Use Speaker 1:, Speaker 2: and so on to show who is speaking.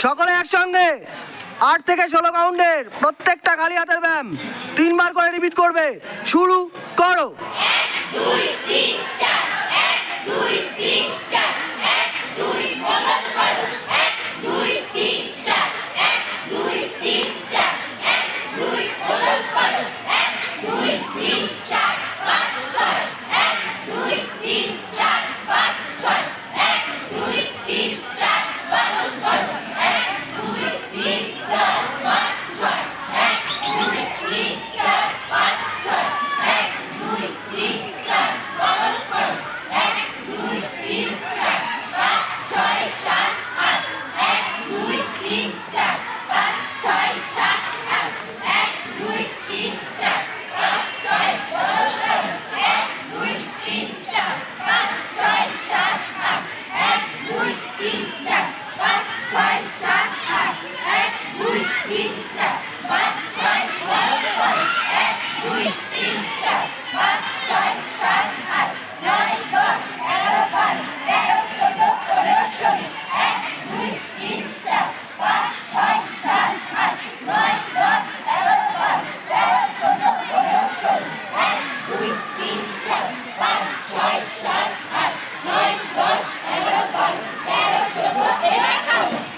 Speaker 1: সকলে একসঙ্গে 8 থেকে 16 কাউন্টের প্রত্যেকটা খালি হাতের ব্যায়াম 3 বার করে রিপিট করবে। শুরু করো।
Speaker 2: 1 2 3 4 1 2 3 4 1 2 বদল করো 1 2 3 4 1 2 3 4 1 2 বদল করো 1 2 3 4 5 6 1 2 3 4 5 6 1 2 3 4 বদল করো 1 2 3 4 5 6 1 2 3 4 5 6 1 2 3 4 বদল করো 1 2 3 4 5 6 7 8 1 2 3 4 5 6 7 8 1 2 3 4 5 6 বদল করো 1 2 3 4 5 6 7 8 1 2 3 4 5 6 7 8 1 2 3 4 5 6 বদল করো 1 2 3 4 5 6 7 8 9 10 11 12 13 14 15 16 1 2 3 4 5 6 7 8 9 10 11 12 13 14 15 16 1 2 3